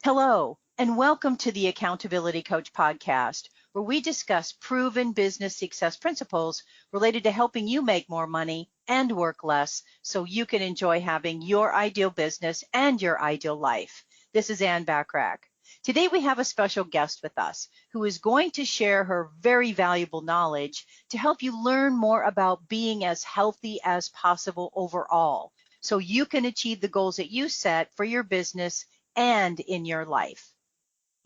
Hello, and welcome to the Accountability Coach podcast, where we discuss proven business success principles related to helping you make more money and work less so you can enjoy having your ideal business and your ideal life. This is Bachrach. Today we have a special guest with us who is going to share her very valuable knowledge to help you learn more about being as healthy as possible overall, so you can achieve the goals that you set for your business and in your life.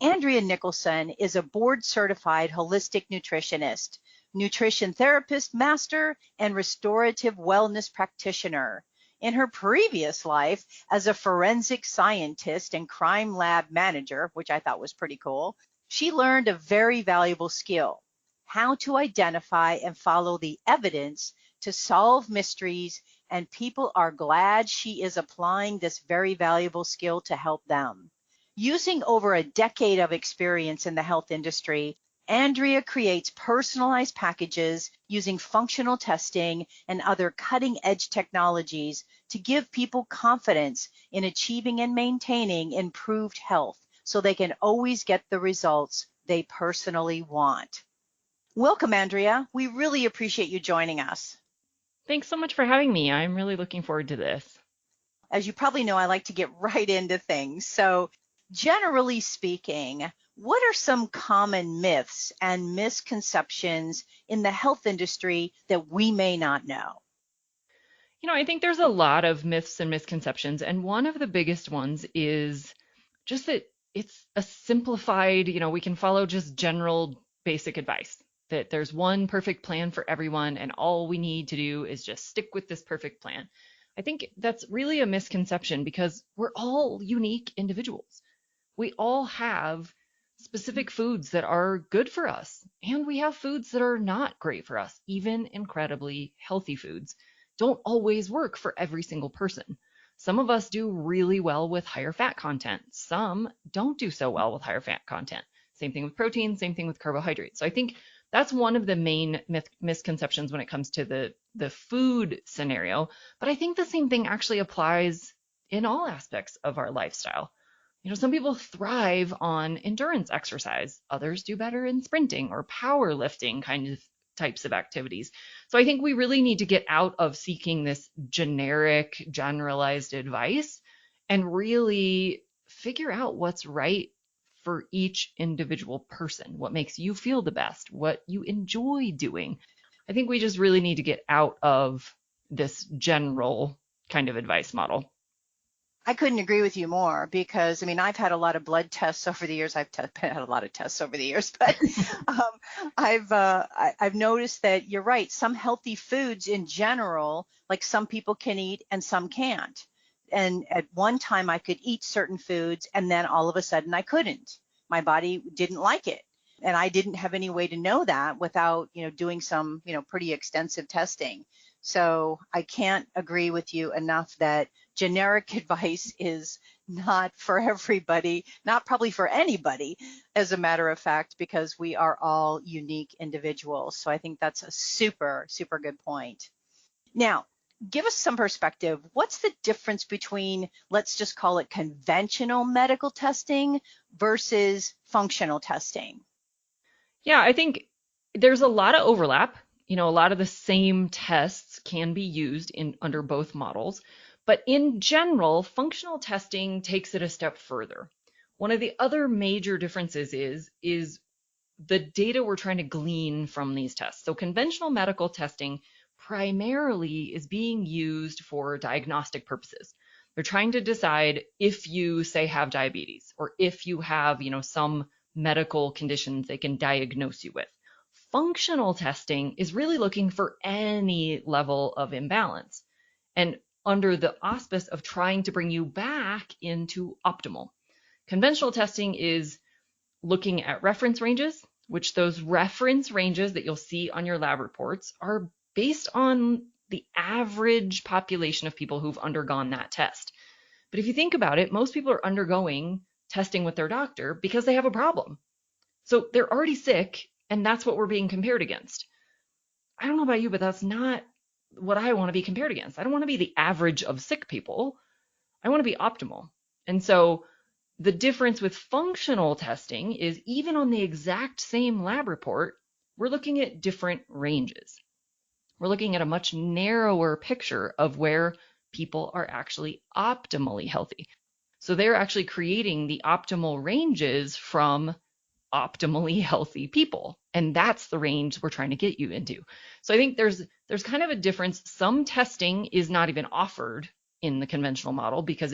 Andrea Nicholson is a board-certified holistic nutritionist, nutrition therapist master, and restorative wellness practitioner. In her previous life as a forensic scientist and crime lab manager, which I thought was pretty cool, she learned a very valuable skill: how to identify and follow the evidence to solve mysteries, and people are glad she is applying this very valuable skill to help them. Using over a decade of experience in the health industry, Andrea creates personalized packages using functional testing and other cutting-edge technologies to give people confidence in achieving and maintaining improved health so they can always get the results they personally want. Welcome, Andrea. We really appreciate you joining us. Thanks so much for having me. I'm really looking forward to this. As you probably know, I like to get right into things. So generally speaking, what are some common myths and misconceptions in the health industry that we may not know? I think there's a lot of myths and misconceptions, and one of the biggest ones is just that it's a simplified, we can follow just general basic advice, that there's one perfect plan for everyone, and all we need to do is just stick with this perfect plan. I think that's really a misconception because we're all unique individuals. We all have specific foods that are good for us, and we have foods that are not great for us. Even incredibly healthy foods don't always work for every single person. Some of us do really well with higher fat content. Some don't do so well with higher fat content. Same thing with protein, same thing with carbohydrates. So I think that's one of the main misconceptions when it comes to the food scenario. But I think the same thing actually applies in all aspects of our lifestyle. Some people thrive on endurance exercise. Others do better in sprinting or powerlifting types of activities. So I think we really need to get out of seeking this generic, generalized advice and really figure out what's right for each individual person, what makes you feel the best, what you enjoy doing. I think we just really need to get out of this general kind of advice model. I couldn't agree with you more because, I've had a lot of blood tests over the years. I've had a lot of tests over the years, but I've noticed that you're right. Some healthy foods in general, like some people can eat and some can't. And at one time I could eat certain foods and then all of a sudden I couldn't. My body didn't like it. And I didn't have any way to know that without, doing some, pretty extensive testing. So I can't agree with you enough that generic advice is not for everybody, not probably for anybody, as a matter of fact, because we are all unique individuals. So I think that's a super, super good point. Now, give us some perspective. What's the difference between, let's just call it conventional medical testing versus functional testing? Yeah, I think there's a lot of overlap. A lot of the same tests can be used under both models, but in general, functional testing takes it a step further. One of the other major differences is the data we're trying to glean from these tests. So conventional medical testing primarily is being used for diagnostic purposes. They're trying to decide if you, say, have diabetes, or if you have, some medical conditions they can diagnose you with. Functional testing is really looking for any level of imbalance, and under the auspice of trying to bring you back into optimal. Conventional testing is looking at reference ranges, which those reference ranges that you'll see on your lab reports are based on the average population of people who've undergone that test. But if you think about it, most people are undergoing testing with their doctor because they have a problem. So they're already sick, and that's what we're being compared against. I don't know about you, but that's not what I want to be compared against. I don't want to be the average of sick people. I want to be optimal. And so The difference with functional testing is even on the exact same lab report, we're looking at different ranges. We're looking at a much narrower picture of where people are actually optimally healthy. So they're actually creating the optimal ranges from optimally healthy people. And that's the range we're trying to get you into. So I think there's kind of a difference. Some testing is not even offered in the conventional model because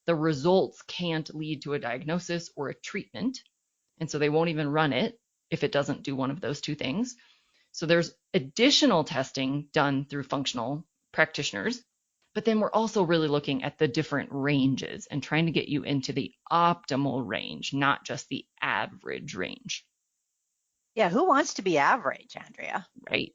the results can't lead to a diagnosis or a treatment. And so they won't even run it if it doesn't do one of those two things. So there's additional testing done through functional practitioners. But then we're also really looking at the different ranges and trying to get you into the optimal range, not just the average range. Yeah, who wants to be average, Andrea? Right.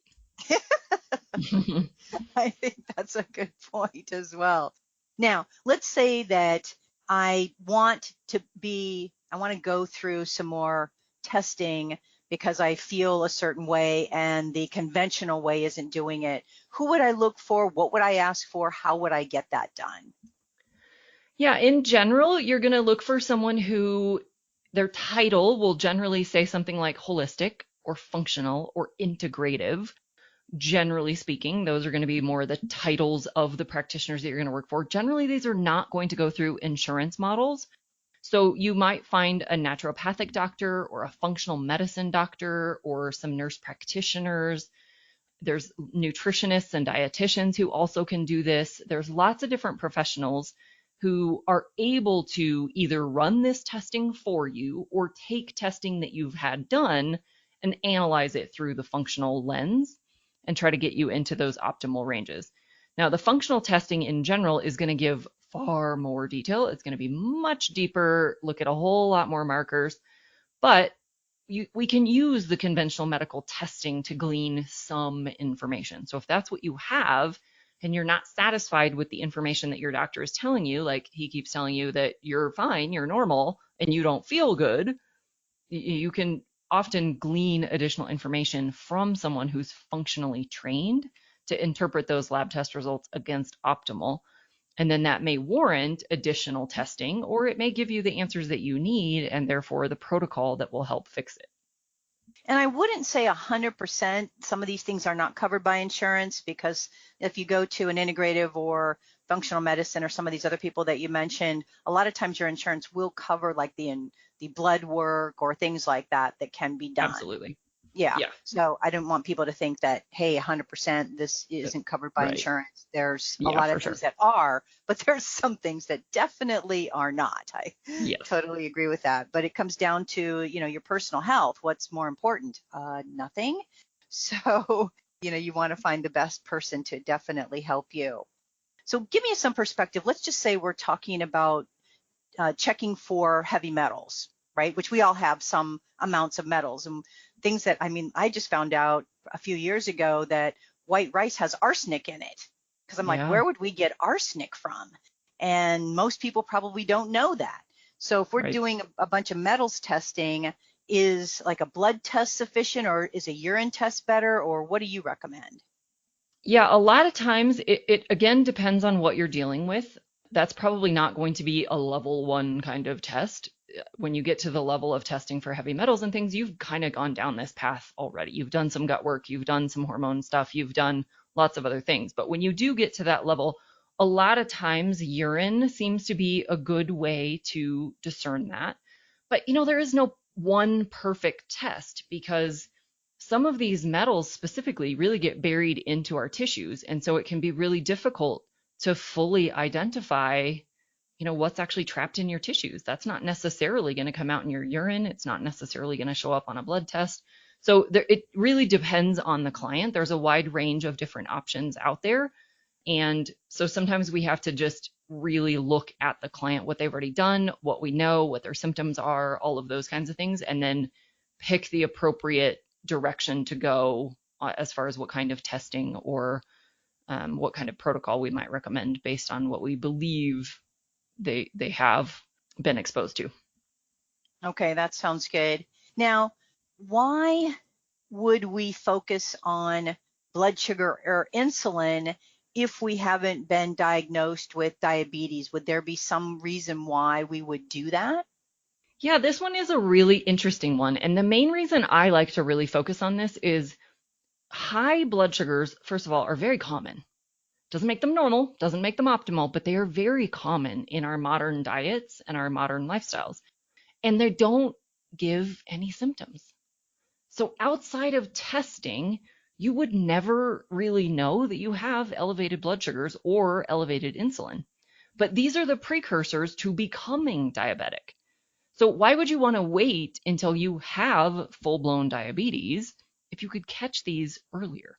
I think that's a good point as well. Now, let's say that I want to go through some more testing because I feel a certain way and the conventional way isn't doing it. Who would I look for? What would I ask for? How would I get that done? Yeah, in general, you're going to look for someone who their title will generally say something like holistic or functional or integrative. Generally speaking, those are going to be more the titles of the practitioners that you're going to work for. Generally, these are not going to go through insurance models. So you might find a naturopathic doctor or a functional medicine doctor or some nurse practitioners. There's nutritionists and dietitians who also can do this. There's lots of different professionals who are able to either run this testing for you or take testing that you've had done and analyze it through the functional lens and try to get you into those optimal ranges. Now, the functional testing in general is going to give far more detail. It's going to be much deeper, look at a whole lot more markers, but we can use the conventional medical testing to glean some information. So if that's what you have and you're not satisfied with the information that your doctor is telling you, like he keeps telling you that you're fine, you're normal, and you don't feel good, you can often glean additional information from someone who's functionally trained to interpret those lab test results against optimal. And then that may warrant additional testing, or it may give you the answers that you need and therefore the protocol that will help fix it. And I wouldn't say 100%. Some of these things are not covered by insurance because if you go to an integrative or functional medicine or some of these other people that you mentioned, a lot of times your insurance will cover like the blood work or things like that can be done. Absolutely. Yeah. Yeah. So I don't want people to think that, hey, 100% this isn't covered by insurance. There's a lot of things that are, but there's some things that definitely are not. I totally agree with that. But it comes down to, your personal health. What's more important? Nothing. So, you want to find the best person to definitely help you. So give me some perspective. Let's just say we're talking about checking for heavy metals, right? Which we all have some amounts of metals and things that, I just found out a few years ago that white rice has arsenic in it. Because I'm like, where would we get arsenic from? And most people probably don't know that. So if we're doing a bunch of metals testing, is like a blood test sufficient or is a urine test better, or what do you recommend? Yeah, a lot of times it again depends on what you're dealing with. That's probably not going to be a level 1 kind of test. When you get to the level of testing for heavy metals and things, you've kind of gone down this path already. You've done some gut work, you've done some hormone stuff, you've done lots of other things. But when you do get to that level, a lot of times urine seems to be a good way to discern that. But there is no one perfect test because some of these metals specifically really get buried into our tissues. And so it can be really difficult to fully identify, what's actually trapped in your tissues. That's not necessarily going to come out in your urine. It's not necessarily going to show up on a blood test. So it really depends on the client. There's a wide range of different options out there. And so sometimes we have to just really look at the client, what they've already done, what we know, what their symptoms are, all of those kinds of things, and then pick the appropriate direction to go as far as what kind of testing or what kind of protocol we might recommend based on what we believe they have been exposed to. Okay, that sounds good. Now, why would we focus on blood sugar or insulin if we haven't been diagnosed with diabetes? Would there be some reason why we would do that? Yeah, this one is a really interesting one. And the main reason I like to really focus on this is high blood sugars, first of all, are very common. Doesn't make them normal, doesn't make them optimal, but they are very common in our modern diets and our modern lifestyles. And they don't give any symptoms. So outside of testing, you would never really know that you have elevated blood sugars or elevated insulin. But these are the precursors to becoming diabetic. So why would you want to wait until you have full-blown diabetes if you could catch these earlier?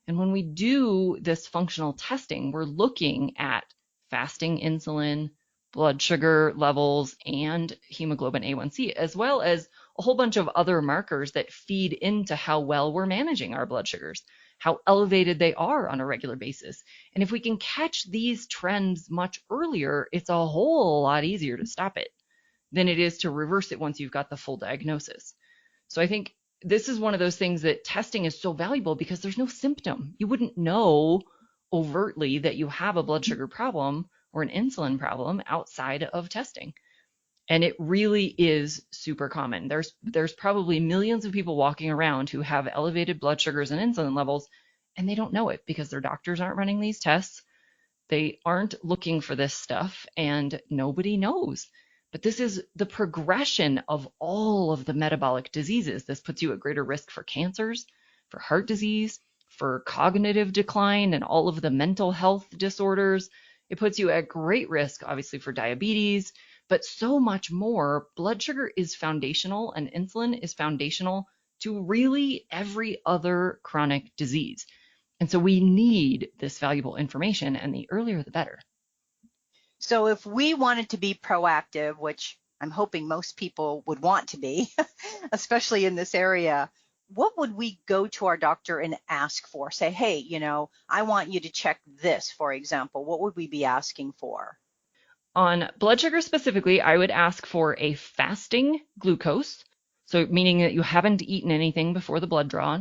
And when we do this functional testing, we're looking at fasting insulin, blood sugar levels, and hemoglobin A1C, as well as a whole bunch of other markers that feed into how well we're managing our blood sugars, how elevated they are on a regular basis. And if we can catch these trends much earlier, it's a whole lot easier to stop it than it is to reverse it once you've got the full diagnosis. So I think this is one of those things that testing is so valuable because there's no symptom. You wouldn't know overtly that you have a blood sugar problem or an insulin problem outside of testing. And it really is super common. There's probably millions of people walking around who have elevated blood sugars and insulin levels, and they don't know it because their doctors aren't running these tests. They aren't looking for this stuff, and nobody knows. But this is the progression of all of the metabolic diseases. This puts you at greater risk for cancers, for heart disease, for cognitive decline, and all of the mental health disorders. It puts you at great risk, obviously, for diabetes, but so much more. Blood sugar is foundational, and insulin is foundational to really every other chronic disease. And so we need this valuable information, and the earlier the better. So if we wanted to be proactive, which I'm hoping most people would want to be, especially in this area, what would we go to our doctor and ask for? Say, hey, I want you to check this, for example. What would we be asking for? On blood sugar specifically, I would ask for a fasting glucose, so meaning that you haven't eaten anything before the blood draw.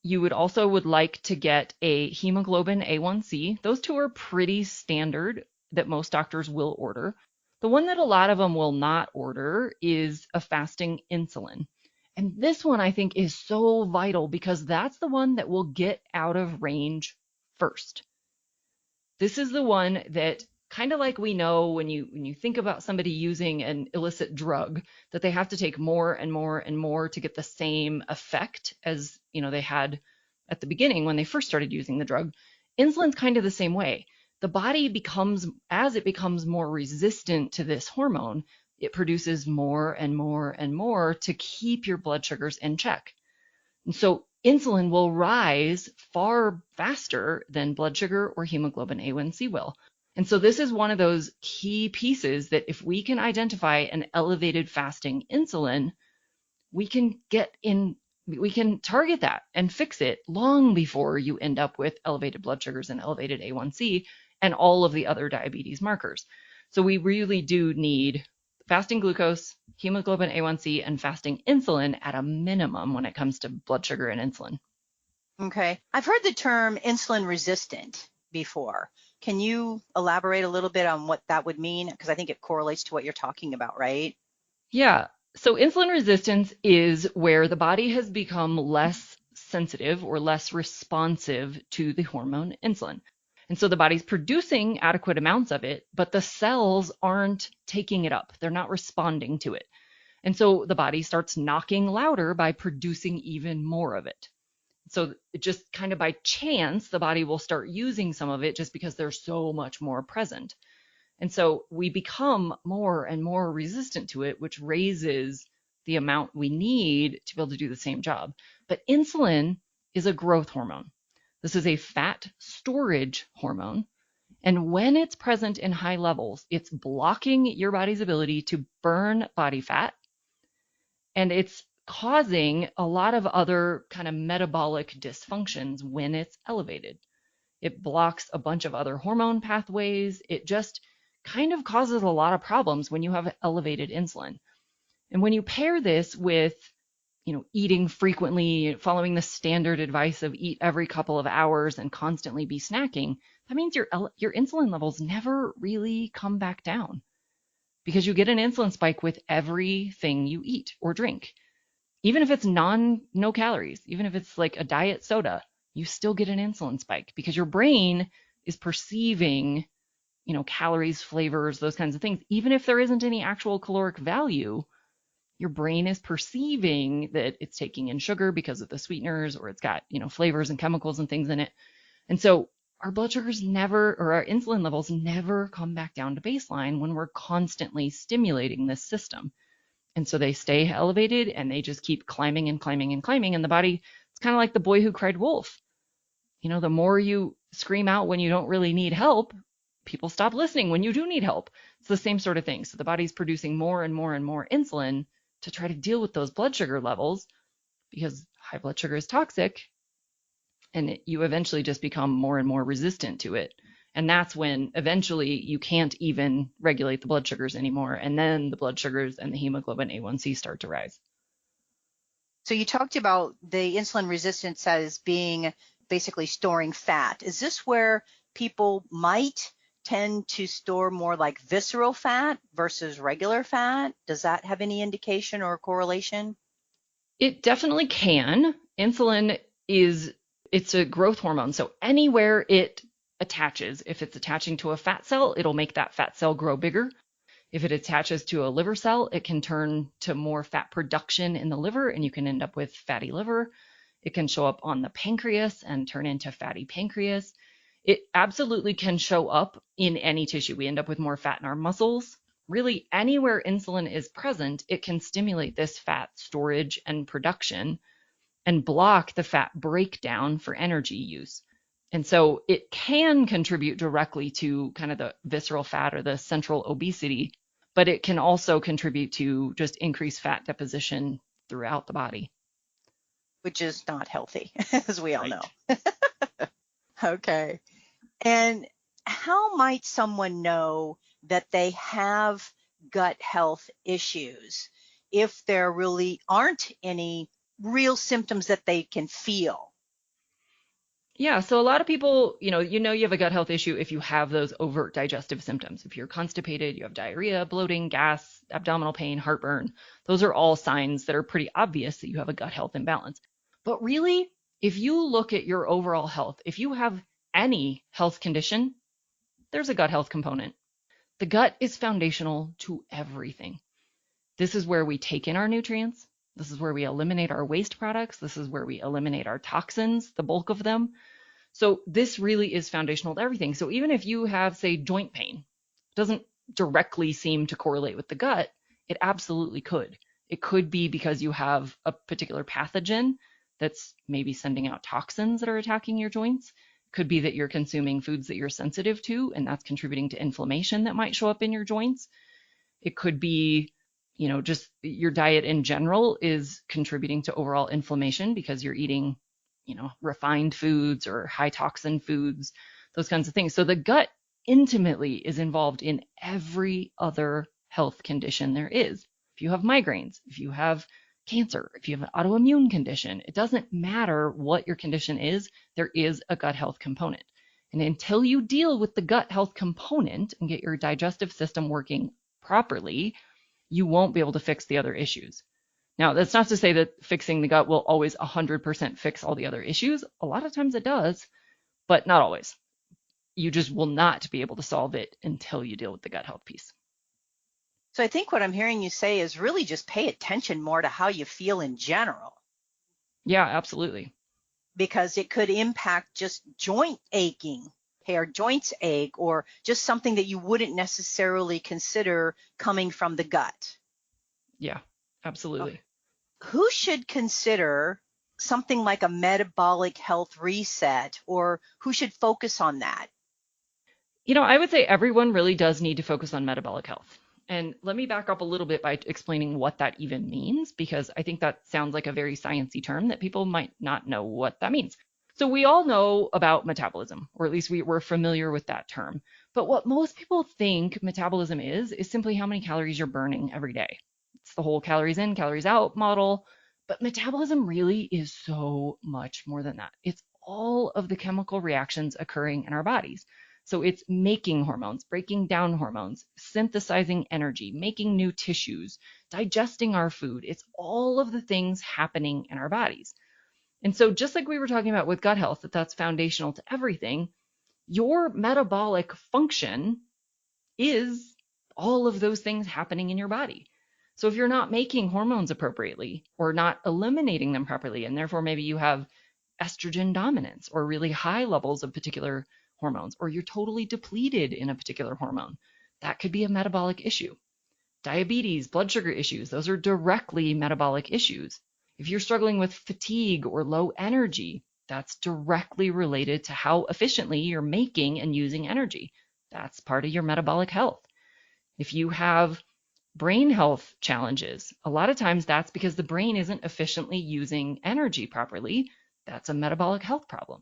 You would like to get a hemoglobin A1C. Those two are pretty standard that most doctors will order. The one that a lot of them will not order is a fasting insulin. And this one I think is so vital because that's the one that will get out of range first. This is the one that kind of like we know when you think about somebody using an illicit drug that they have to take more and more and more to get the same effect as they had at the beginning when they first started using the drug. Insulin's kind of the same way. The body as it becomes more resistant to this hormone, it produces more and more and more to keep your blood sugars in check. And so insulin will rise far faster than blood sugar or hemoglobin A1C will. And so this is one of those key pieces that if we can identify an elevated fasting insulin, we can target that and fix it long before you end up with elevated blood sugars and elevated A1C and all of the other diabetes markers. So we really do need fasting glucose, hemoglobin A1C, and fasting insulin at a minimum when it comes to blood sugar and insulin. Okay. I've heard the term insulin resistant before. Can you elaborate a little bit on what that would mean? Because I think it correlates to what you're talking about, right? Yeah. So insulin resistance is where the body has become less sensitive or less responsive to the hormone insulin. And so the body's producing adequate amounts of it, but the cells aren't taking it up. They're not responding to it. And so the body starts knocking louder by producing even more of it. So just kind of by chance, the body will start using some of it just because there's so much more present. And so we become more and more resistant to it, which raises the amount we need to be able to do the same job. But insulin is a growth hormone. This is a fat storage hormone. And when it's present in high levels, it's blocking your body's ability to burn body fat. And it's causing a lot of other kind of metabolic dysfunctions when it's elevated. It blocks a bunch of other hormone pathways. It just kind of causes a lot of problems when you have elevated insulin. And when you pair this with, eating frequently, following the standard advice of eat every couple of hours and constantly be snacking, that means your insulin levels never really come back down because you get an insulin spike with everything you eat or drink. Even if it's no calories, even if it's like a diet soda, you still get an insulin spike because your brain is perceiving, calories, flavors, those kinds of things. Even if there isn't any actual caloric value, your brain is perceiving that it's taking in sugar because of the sweeteners, or it's got, flavors and chemicals and things in it. And so our blood sugars never, or our insulin levels never come back down to baseline when we're constantly stimulating this system. And so they stay elevated and they just keep climbing and climbing and climbing. And the body, it's kind of like the boy who cried wolf. The more you scream out when you don't really need help, people stop listening when you do need help. It's the same sort of thing. So the body's producing more and more and more insulin to try to deal with those blood sugar levels because high blood sugar is toxic, and you eventually just become more and more resistant to it. And that's when eventually you can't even regulate the blood sugars anymore. And then the blood sugars and the hemoglobin A1C start to rise. So you talked about the insulin resistance as being basically storing fat. Is this where people might tend to store more like visceral fat versus regular fat? Does that have any indication or correlation? It definitely can. Insulin it's a growth hormone. So anywhere it attaches, if it's attaching to a fat cell, it'll make that fat cell grow bigger. If it attaches to a liver cell, it can turn to more fat production in the liver, and you can end up with fatty liver. It can show up on the pancreas and turn into fatty pancreas. It absolutely can show up in any tissue. We end up with more fat in our muscles. Really, anywhere insulin is present, it can stimulate this fat storage and production and block the fat breakdown for energy use. And so it can contribute directly to kind of the visceral fat or the central obesity, but it can also contribute to just increased fat deposition throughout the body. Which is not healthy, as we all Right. know. Okay. And how might someone know that they have gut health issues if there really aren't any real symptoms that they can feel? Yeah, so a lot of people, you have a gut health issue if you have those overt digestive symptoms. If you're constipated, you have diarrhea, bloating, gas, abdominal pain, heartburn. Those are all signs that are pretty obvious that you have a gut health imbalance. But really, if you look at your overall health, if you have any health condition, there's a gut health component. The gut is foundational to everything. This is where we take in our nutrients. This is where we eliminate our waste products. This is where we eliminate our toxins, the bulk of them. So this really is foundational to everything. So even if you have, say, joint pain, it doesn't directly seem to correlate with the gut, it absolutely could. It could be because you have a particular pathogen that's maybe sending out toxins that are attacking your joints. It could be that you're consuming foods that you're sensitive to, and that's contributing to inflammation that might show up in your joints. It could be, just your diet in general is contributing to overall inflammation because you're eating, refined foods or high toxin foods, those kinds of things. So the gut intimately is involved in every other health condition there is. If you have migraines, if you have cancer, if you have an autoimmune condition, it doesn't matter what your condition is, there is a gut health component. And until you deal with the gut health component and get your digestive system working properly, you won't be able to fix the other issues. Now, that's not to say that fixing the gut will always 100% fix all the other issues. A lot of times it does, but not always. You just will not be able to solve it until you deal with the gut health piece. So I think what I'm hearing you say is really just pay attention more to how you feel in general, Yeah, absolutely. because it could impact just joint aching, or joints ache, or just something that you wouldn't necessarily consider coming from the gut. Yeah, absolutely. Who should consider something like a metabolic health reset, or who should focus on that? I would say everyone really does need to focus on metabolic health. And let me back up a little bit by explaining what that even means, because I think that sounds like a very sciencey term that people might not know what that means. So we all know about metabolism, or at least we're familiar with that term. But what most people think metabolism is simply how many calories you're burning every day. It's the whole calories in, calories out model. But metabolism really is so much more than that. It's all of the chemical reactions occurring in our bodies. So it's making hormones, breaking down hormones, synthesizing energy, making new tissues, digesting our food. It's all of the things happening in our bodies. And so just like we were talking about with gut health, that's foundational to everything, your metabolic function is all of those things happening in your body. So if you're not making hormones appropriately or not eliminating them properly, and therefore maybe you have estrogen dominance or really high levels of particular hormones, or you're totally depleted in a particular hormone, that could be a metabolic issue. Diabetes, blood sugar issues, those are directly metabolic issues. If you're struggling with fatigue or low energy, that's directly related to how efficiently you're making and using energy. That's part of your metabolic health. If you have brain health challenges, a lot of times that's because the brain isn't efficiently using energy properly. That's a metabolic health problem.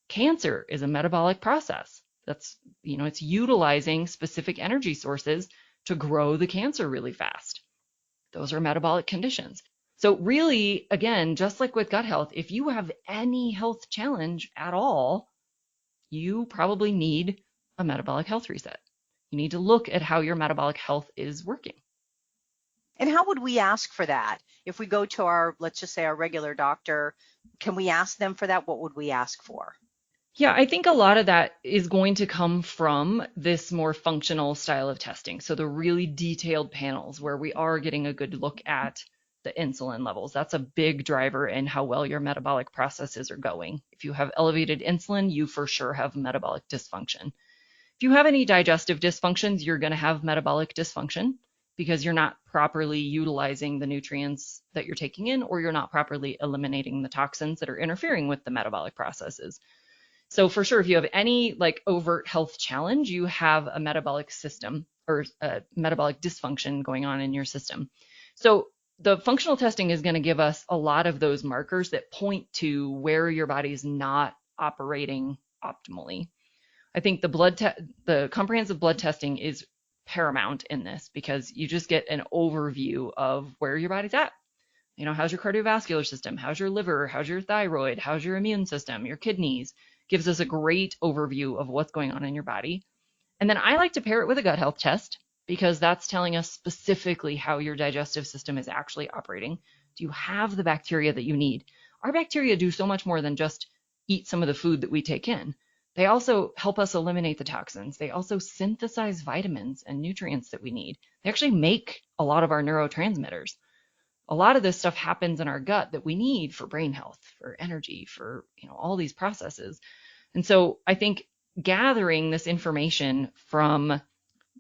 Cancer is a metabolic process. That's, it's utilizing specific energy sources to grow the cancer really fast. Those are metabolic conditions. So really, again, just like with gut health, if you have any health challenge at all, you probably need a metabolic health reset. You need to look at how your metabolic health is working. And how would we ask for that? If we go to our, let's just say our regular doctor, can we ask them for that? What would we ask for? Yeah, I think a lot of that is going to come from this more functional style of testing. So the really detailed panels where we are getting a good look at the insulin levels. That's a big driver in how well your metabolic processes are going. If you have elevated insulin, you for sure have metabolic dysfunction. If you have any digestive dysfunctions, you're going to have metabolic dysfunction because you're not properly utilizing the nutrients that you're taking in, or you're not properly eliminating the toxins that are interfering with the metabolic processes. So for sure, if you have any like overt health challenge, you have a metabolic system or a metabolic dysfunction going on in your system. So the functional testing is going to give us a lot of those markers that point to where your body's not operating optimally. I think the comprehensive blood testing is paramount in this because you just get an overview of where your body's at. How's your cardiovascular system? How's your liver? How's your thyroid? How's your immune system? Your kidneys? Gives us a great overview of what's going on in your body. And then I like to pair it with a gut health test because that's telling us specifically how your digestive system is actually operating. Do you have the bacteria that you need? Our bacteria do so much more than just eat some of the food that we take in. They also help us eliminate the toxins. They also synthesize vitamins and nutrients that we need. They actually make a lot of our neurotransmitters. A lot of this stuff happens in our gut that we need for brain health, for energy, for all these processes. And so I think gathering this information from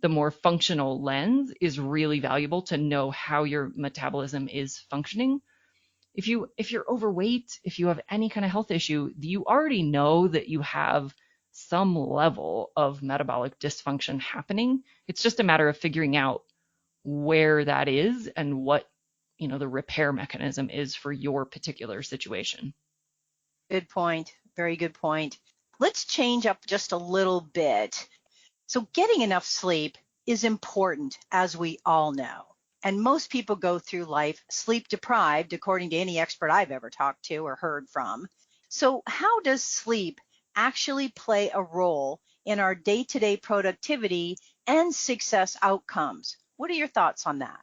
the more functional lens is really valuable to know how your metabolism is functioning. If you're overweight, if you have any kind of health issue, you already know that you have some level of metabolic dysfunction happening. It's just a matter of figuring out where that is and what the repair mechanism is for your particular situation. Good point. Very good point. Let's change up just a little bit. So getting enough sleep is important, as we all know. And most people go through life sleep deprived, according to any expert I've ever talked to or heard from. So how does sleep actually play a role in our day-to-day productivity and success outcomes? What are your thoughts on that?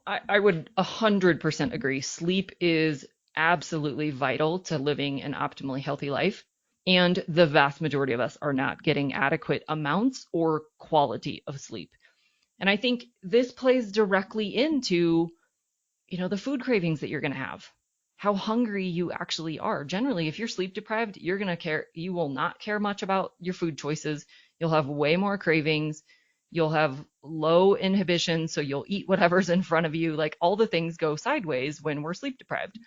I would 100% agree. Sleep is absolutely vital to living an optimally healthy life. And the vast majority of us are not getting adequate amounts or quality of sleep. And I think this plays directly into, the food cravings that you're going to have, how hungry you actually are. Generally, if you're sleep deprived, you will not care much about your food choices. You'll have way more cravings. You'll have low inhibition, so you'll eat whatever's in front of you. Like all the things go sideways when we're sleep deprived.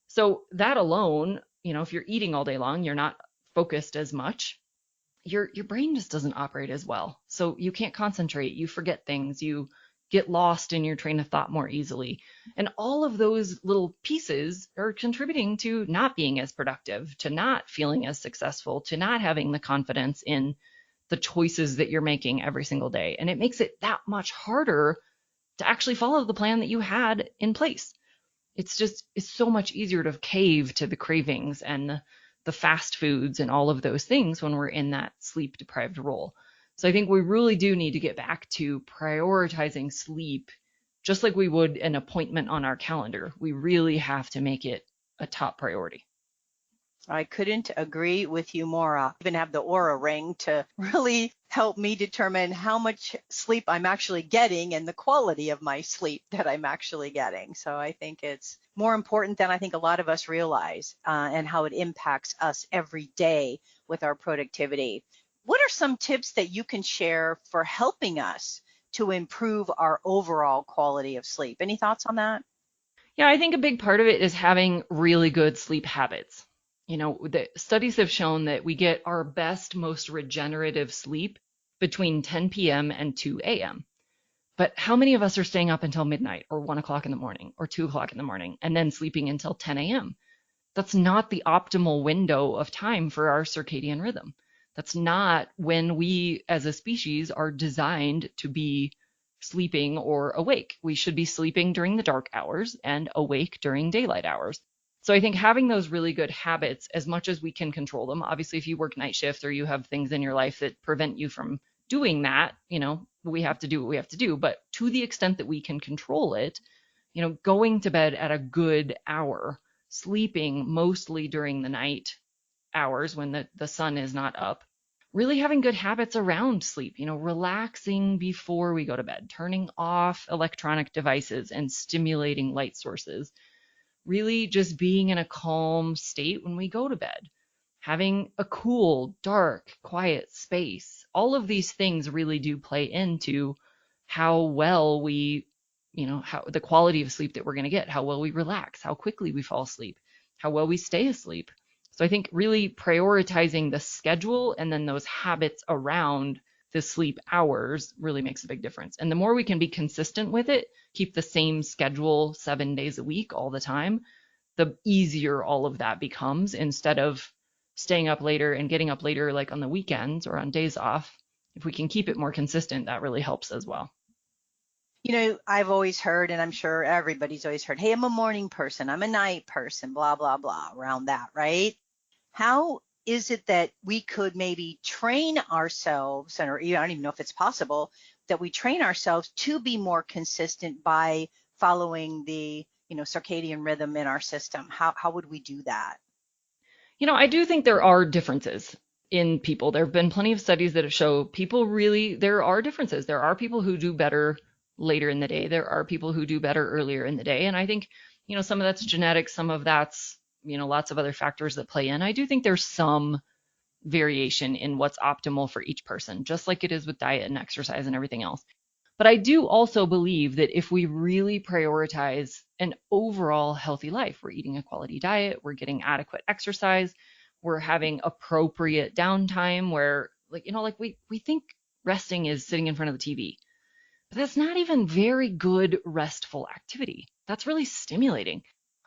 So that alone, if you're eating all day long, you're not focused as much. Your brain just doesn't operate as well. So you can't concentrate, you forget things, you get lost in your train of thought more easily. And all of those little pieces are contributing to not being as productive, to not feeling as successful, to not having the confidence in the choices that you're making every single day. And it makes it that much harder to actually follow the plan that you had in place. It's so much easier to cave to the cravings and the fast foods and all of those things when we're in that sleep deprived role. So I think we really do need to get back to prioritizing sleep just like we would an appointment on our calendar. We really have to make it a top priority. I couldn't agree with you more. I even have the Aura ring to really help me determine how much sleep I'm actually getting and the quality of my sleep that I'm actually getting. So I think it's more important than I think a lot of us realize, and how it impacts us every day with our productivity. What are some tips that you can share for helping us to improve our overall quality of sleep? Any thoughts on that? Yeah, I think a big part of it is having really good sleep habits. The studies have shown that we get our best, most regenerative sleep between 10 p.m. and 2 a.m. But how many of us are staying up until midnight or 1 o'clock in the morning or 2 o'clock in the morning and then sleeping until 10 a.m.? That's not the optimal window of time for our circadian rhythm. That's not when we as a species are designed to be sleeping or awake. We should be sleeping during the dark hours and awake during daylight hours. So I think having those really good habits, as much as we can control them, obviously if you work night shift or you have things in your life that prevent you from doing that, we have to do what we have to do. But to the extent that we can control it, going to bed at a good hour, sleeping mostly during the night hours when the sun is not up, really having good habits around sleep, relaxing before we go to bed, turning off electronic devices and stimulating light sources, really just being in a calm state when we go to bed, having a cool, dark, quiet space. All of these things really do play into how well we, how the quality of sleep that we're going to get, how well we relax, how quickly we fall asleep, how well we stay asleep. So I think really prioritizing the schedule and then those habits around the sleep hours really makes a big difference. And the more we can be consistent with it, keep the same schedule 7 days a week all the time, the easier all of that becomes, instead of staying up later and getting up later like on the weekends or on days off. If we can keep it more consistent, that really helps as well. I've always heard, and I'm sure everybody's always heard, hey, I'm a morning person, I'm a night person, blah, blah, blah, around that, right? How is it that we could maybe train ourselves, or I don't even know if it's possible, that we train ourselves to be more consistent by following the, circadian rhythm in our system? How would we do that? I do think there are differences in people. There have been plenty of studies that show there are differences. There are people who do better later in the day. There are people who do better earlier in the day. And I think, some of that's genetic, some of that's, lots of other factors that play in. I do think there's some variation in what's optimal for each person, just like it is with diet and exercise and everything else. But I do also believe that if we really prioritize an overall healthy life, we're eating a quality diet, we're getting adequate exercise, we're having appropriate downtime where, we think resting is sitting in front of the TV. But that's not even very good restful activity. That's really stimulating.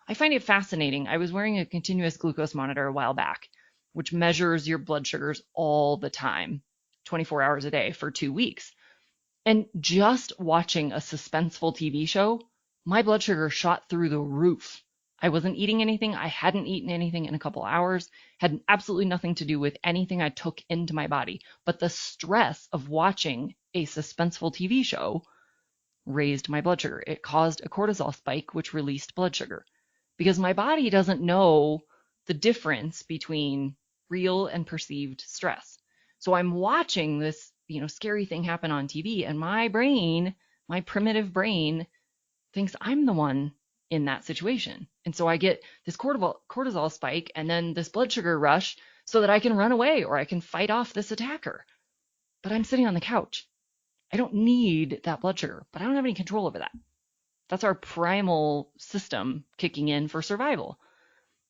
I find it fascinating. I was wearing a continuous glucose monitor a while back, which measures your blood sugars all the time, 24 hours a day for 2 weeks. And just watching a suspenseful TV show, my blood sugar shot through the roof. I wasn't eating anything. I hadn't eaten anything in a couple hours, had absolutely nothing to do with anything I took into my body. But the stress of watching a suspenseful TV show raised my blood sugar. It caused a cortisol spike, which released blood sugar, because my body doesn't know the difference between real and perceived stress. So I'm watching this, scary thing happen on TV, and my primitive brain thinks I'm the one in that situation. And so I get this cortisol spike and then this blood sugar rush so that I can run away or I can fight off this attacker. But I'm sitting on the couch. I don't need that blood sugar, but I don't have any control over that. That's our primal system kicking in for survival.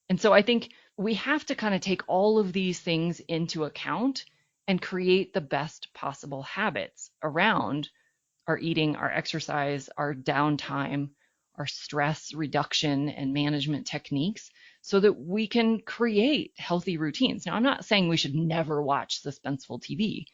And so I think we have to kind of take all of these things into account and create the best possible habits around our eating, our exercise, our downtime, our stress reduction and management techniques so that we can create healthy routines. Now, I'm not saying we should never watch suspenseful TV.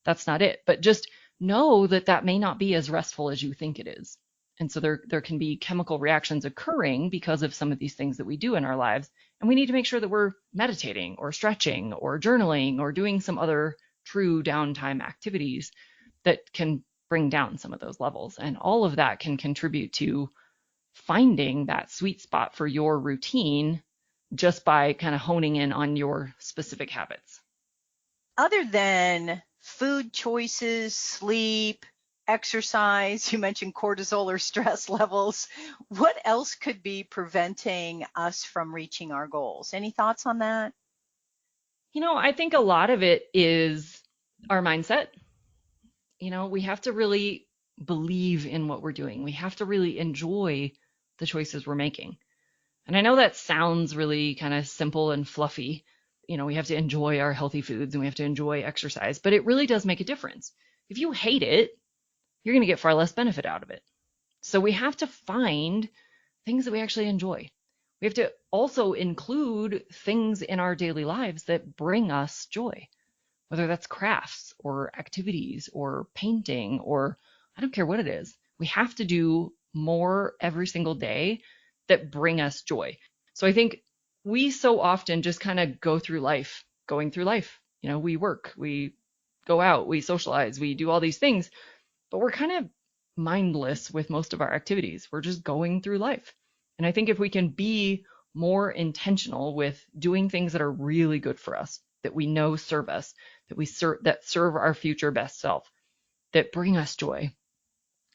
That's not it. But just know that that may not be as restful as you think it is. And so there can be chemical reactions occurring because of some of these things that we do in our lives. And we need to make sure that we're meditating or stretching or journaling or doing some other true downtime activities that can bring down some of those levels. And all of that can contribute to finding that sweet spot for your routine just by kind of honing in on your specific habits. Other than food choices, sleep, exercise, you mentioned cortisol or stress levels, what else could be preventing us from reaching our goals? Any thoughts on that? I think a lot of it is our mindset. We have to really believe in what we're doing. We have to really enjoy the choices we're making. And I know that sounds really kind of simple and fluffy. We have to enjoy our healthy foods and we have to enjoy exercise, but it really does make a difference. If you hate it, you're going to get far less benefit out of it. So we have to find things that we actually enjoy. We have to also include things in our daily lives that bring us joy, whether that's crafts or activities or painting, or I don't care what it is. We have to do more every single day that bring us joy. So I think we so often just kind of go through life, going through life. We work, we go out, we socialize, we do all these things, but we're kind of mindless with most of our activities. We're just going through life. And I think if we can be more intentional with doing things that are really good for us, that we know serve us, that serve our future best self, that bring us joy,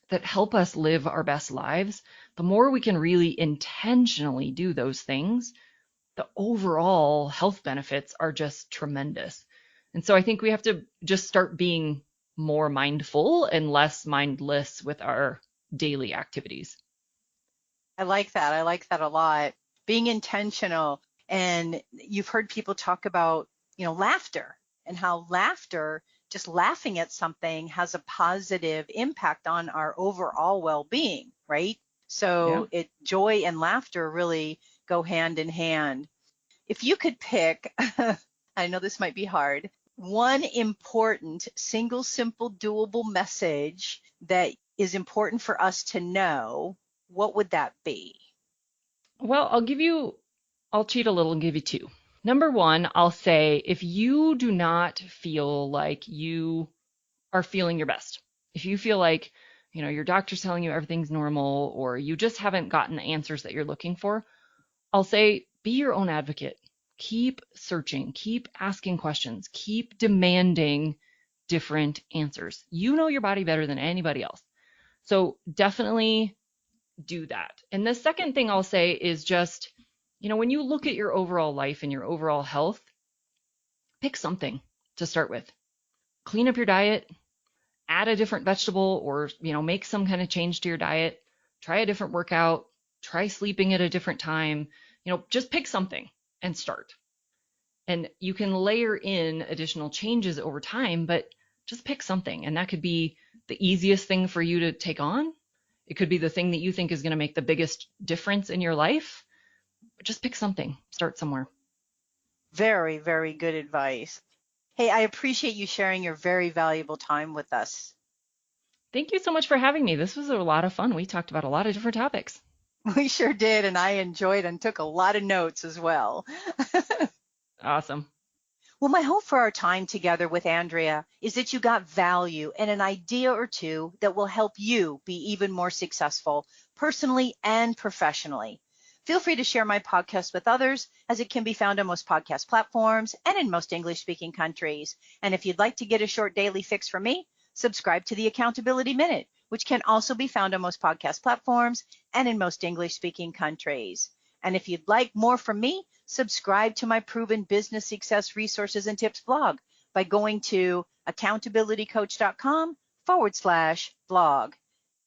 that help us live our best lives, the more we can really intentionally do those things, the overall health benefits are just tremendous. And so I think we have to just start being more mindful and less mindless with our daily activities. I like that. I like that a lot. Being intentional. And you've heard people talk about, laughter and how laughter, just laughing at something, has a positive impact on our overall well-being, right? Yeah. So joy and laughter really go hand in hand. If you could pick, I know this might be hard, one important, single, simple, doable message that is important for us to know, what would that be? Well, I'll cheat a little and give you two. Number one, I'll say if you do not feel like you are feeling your best, if you feel like, your doctor's telling you everything's normal or you just haven't gotten the answers that you're looking for, I'll say be your own advocate. Keep searching, keep asking questions, keep demanding different answers. You know your body better than anybody else. So definitely do that. And the second thing I'll say is just, when you look at your overall life and your overall health, pick something to start with. Clean up your diet, add a different vegetable or, make some kind of change to your diet, try a different workout, try sleeping at a different time, just pick something and start. And you can layer in additional changes over time, but just pick something. And that could be the easiest thing for you to take on. It could be the thing that you think is going to make the biggest difference in your life. But just pick something, start somewhere. Very, very good advice. Hey, I appreciate you sharing your very valuable time with us. Thank you so much for having me. This was a lot of fun. We talked about a lot of different topics. We sure did, and I enjoyed and took a lot of notes as well. Awesome. Well, my hope for our time together with Andrea is that you got value and an idea or two that will help you be even more successful personally and professionally. Feel free to share my podcast with others, as it can be found on most podcast platforms and in most English-speaking countries. And if you'd like to get a short daily fix from me, subscribe to the Accountability Minute, which can also be found on most podcast platforms and in most English-speaking countries. And if you'd like more from me, subscribe to my Proven Business Success Resources and Tips blog by going to accountabilitycoach.com/blog.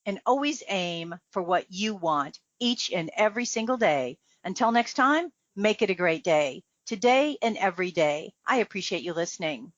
And always aim for what you want each and every single day. Until next time, make it a great day, today and every day. I appreciate you listening.